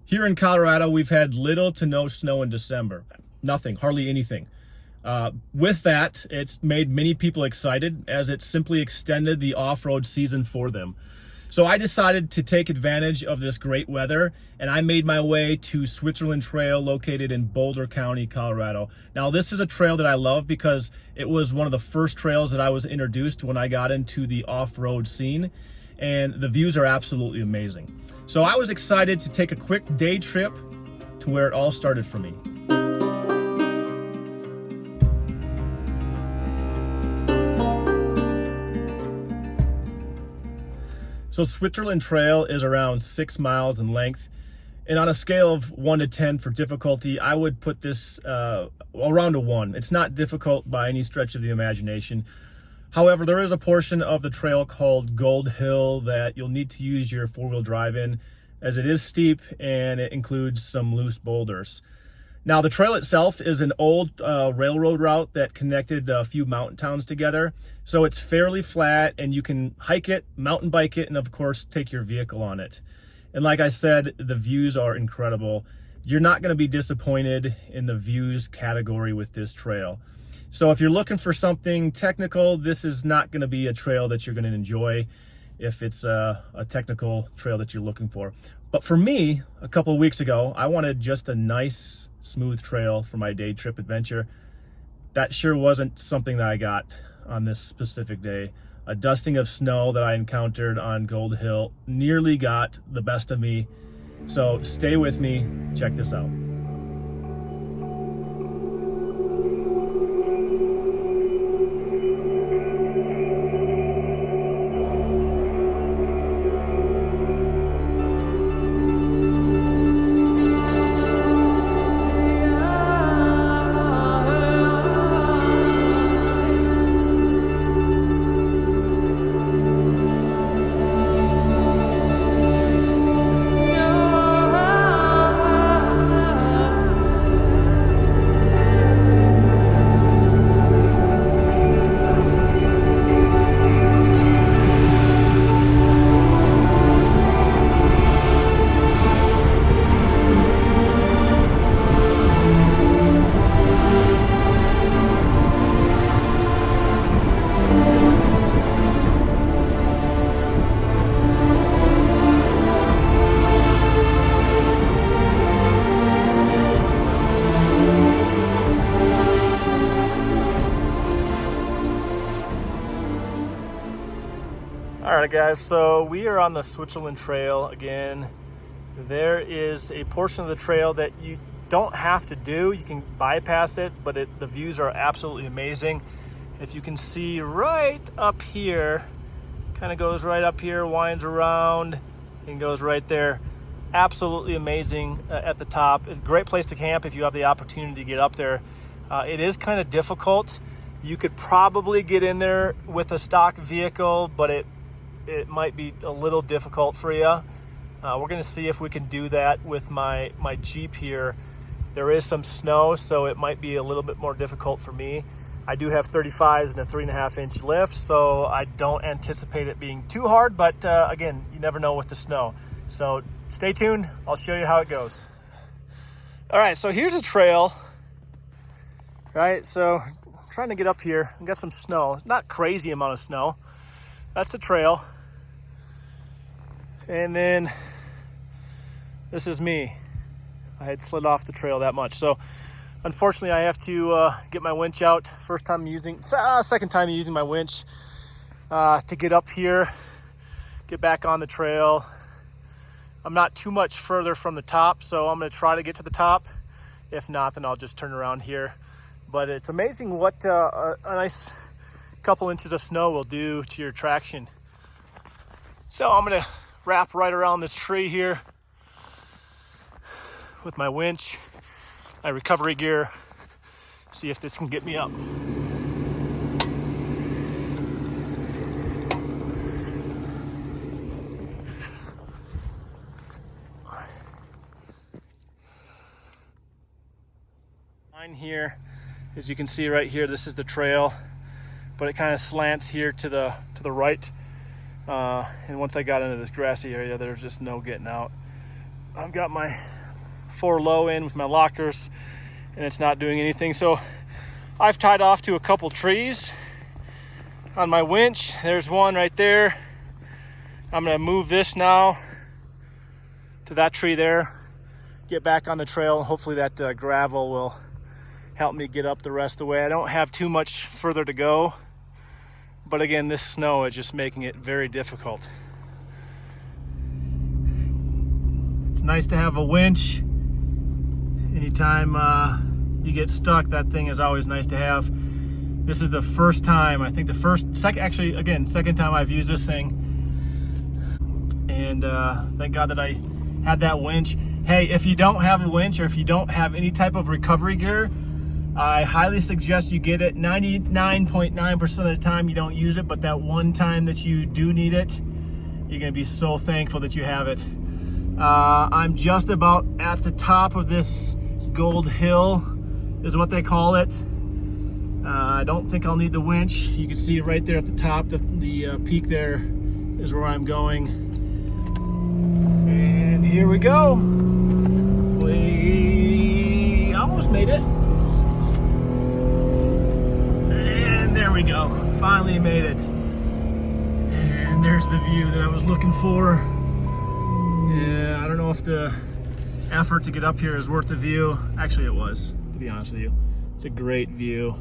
Here in Colorado, we've had little to no snow in December. Nothing, hardly anything. With that, it's made many people excited as it simply extended the off-road season for them. So I decided to take advantage of this great weather, and I made my way to Switzerland Trail located in Boulder County, Colorado. Now, this is a trail that I love because it was one of the first trails that I was introduced to when I got into the off-road scene, and the views are absolutely amazing. So I was excited to take a quick day trip to where it all started for me. So Switzerland Trail is around 6 miles in length, and on a scale of 1 to 10 for difficulty, I would put this around a 1. It's not difficult by any stretch of the imagination. However, there is a portion of the trail called Gold Hill that you'll need to use your four-wheel drive in, as it is steep and it includes some loose boulders. Now, the trail itself is an old railroad route that connected a few mountain towns together. So it's fairly flat and you can hike it, mountain bike it, and of course, take your vehicle on it. And like I said, the views are incredible. You're not gonna be disappointed in the views category with this trail. So if you're looking for something technical, this is not gonna be a trail that you're gonna enjoy if it's a technical trail that you're looking for. But for me, a couple of weeks ago, I wanted just a nice, smooth trail for my day trip adventure. That sure wasn't something that I got on this specific day. A dusting of snow that I encountered on Gold Hill nearly got the best of me. So stay with me, check this out. All right, guys, so we are on the Switzerland Trail again. There is a portion of the trail that you don't have to do. You can bypass it, but the views are absolutely amazing. If you can see right up here, kind of goes right up here, winds around, and goes right there. Absolutely amazing at the top. It's a great place to camp if you have the opportunity to get up there. It is kind of difficult. You could probably get in there with a stock vehicle, but it might be a little difficult for you. We're gonna see if we can do that with my Jeep here. There is some snow, so it might be a little bit more difficult for me. I do have 35s and a 3.5-inch lift, so I don't anticipate it being too hard, but again, you never know with the snow. So stay tuned, I'll show you how it goes. All right, so here's a trail, right? So I'm trying to get up here. I got some snow, not crazy amount of snow. That's the trail. And then this is me. I had slid off the trail that much. So unfortunately I have to get my winch out. Second time using my winch to get up here, get back on the trail. I'm not too much further from the top, so I'm gonna try to get to the top. If not, then I'll just turn around here. But it's amazing what a nice couple inches of snow will do to your traction. So I'm gonna wrap right around this tree here with my winch, my recovery gear, see if this can get me up. Line here, as you can see right here, this is the trail, but it kind of slants here to the right. And once I got into this grassy area, there's just no getting out. I've got my 4 low in with my lockers, and it's not doing anything. So I've tied off to a couple trees on my winch. There's one right there. I'm gonna move this now to that tree there, get back on the trail. Hopefully that gravel will help me get up the rest of the way. I don't have too much further to go, but again, this snow is just making it very difficult. It's nice to have a winch. Anytime you get stuck, that thing is always nice to have. This is the first time, I think second time I've used this thing. And thank God that I had that winch. Hey, if you don't have a winch, or if you don't have any type of recovery gear, I highly suggest you get it. 99.9% of the time you don't use it, but that one time that you do need it, you're gonna be so thankful that you have it. I'm just about at the top of this Gold Hill, is what they call it. I don't think I'll need the winch. You can see right there at the top, the peak there is where I'm going. And here we go. We almost made it. And there we go. Finally made it. And there's the view that I was looking for. Yeah, I don't know if the effort to get up here is worth the view. Actually, it was, to be honest with you. It's a great view.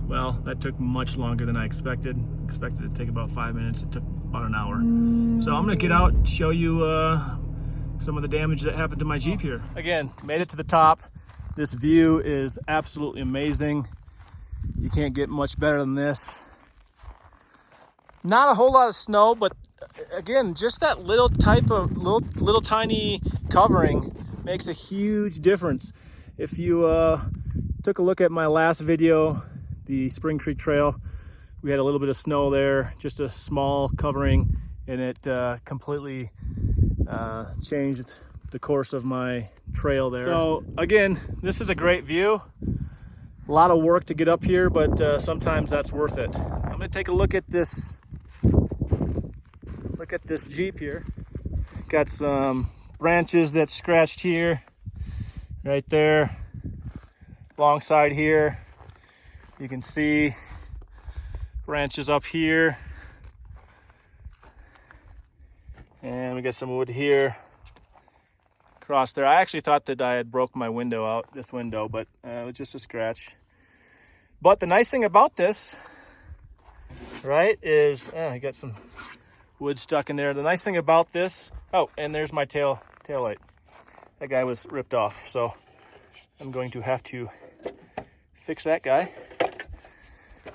Well, that took much longer than I expected. Expected it to take about 5 minutes. It took about an hour. So I'm gonna get out and show you some of the damage that happened to my Jeep here. Again, made it to the top. This view is absolutely amazing. You can't get much better than this. Not a whole lot of snow, but again, just that little tiny covering makes a huge difference. If you took a look at my last video, the Spring Creek Trail, we had a little bit of snow there, just a small covering, and it completely changed the course of my trail there. So again, this is a great view. A lot of work to get up here, but sometimes that's worth it. I'm gonna take a look at this Jeep here. Got some branches that's scratched here, right there, alongside here. You can see branches up here, and we got some wood here across there. I actually thought that I had broke my window out, this window, but it was just a scratch. But the nice thing about this, right, is I got some wood stuck in there. The nice thing about this, oh, and there's my tail light. That guy was ripped off, so I'm going to have to fix that guy.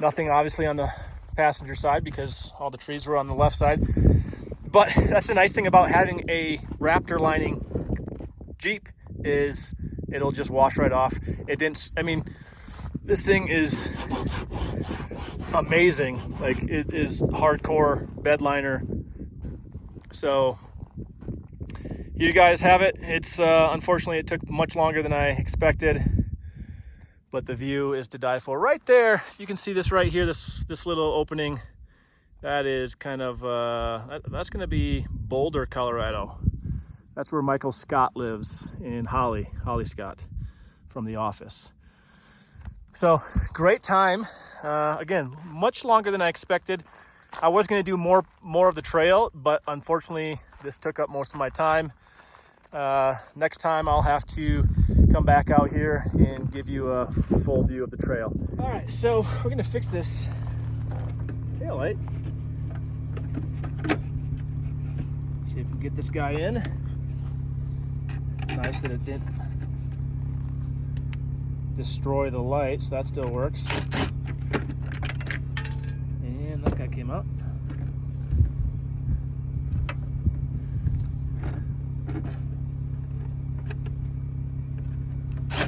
Nothing obviously on the passenger side because all the trees were on the left side. But that's the nice thing about having a Raptor lining Jeep, is it'll just wash right off. It didn't, I mean, this thing is amazing. Like, it is hardcore bed liner. So here you guys have it. It's unfortunately it took much longer than I expected, but the view is to die for. Right there, you can see this right here, this little opening. That is kind of that's going to be Boulder, Colorado. That's where Michael Scott lives, in Holly Scott from The Office. So great time. Again, much longer than I expected. I was going to do more of the trail, but unfortunately this took up most of my time. Next time I'll have to come back out here and give you a full view of the trail. All right, so we're going to fix this taillight. See if we can get this guy in. Nice that it didn't destroy the light, so that still works. And that guy came out.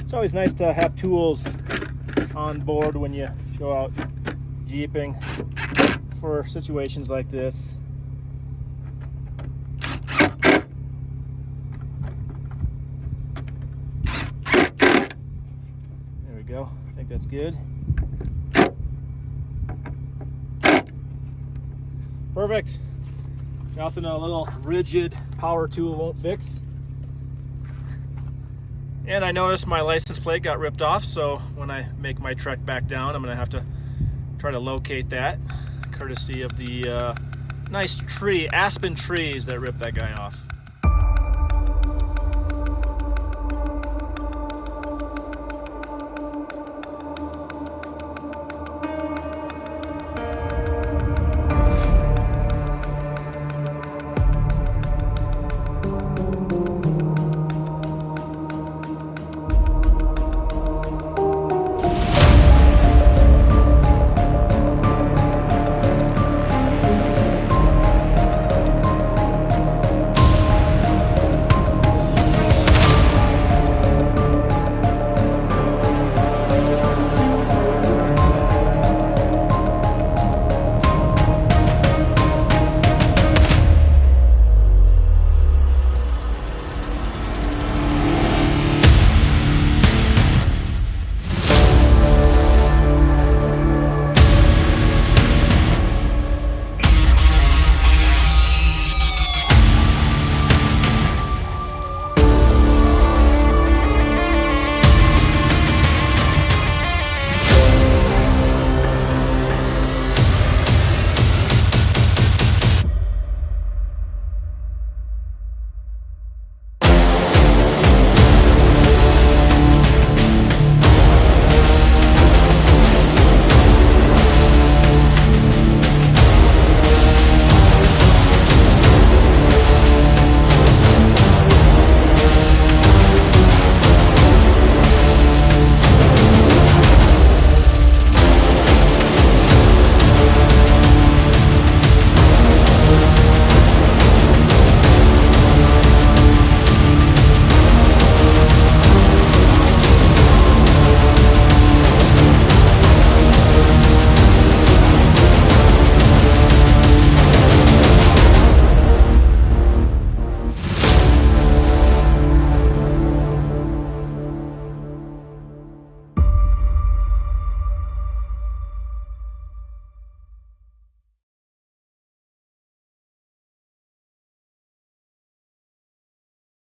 It's always nice to have tools on board when you go out jeeping for situations like this. There we go. I think that's good. Perfect. Nothing a little rigid power tool won't fix. And I noticed my license plate got ripped off, so when I make my trek back down, I'm gonna have to try to locate that, courtesy of the nice tree, aspen trees that ripped that guy off.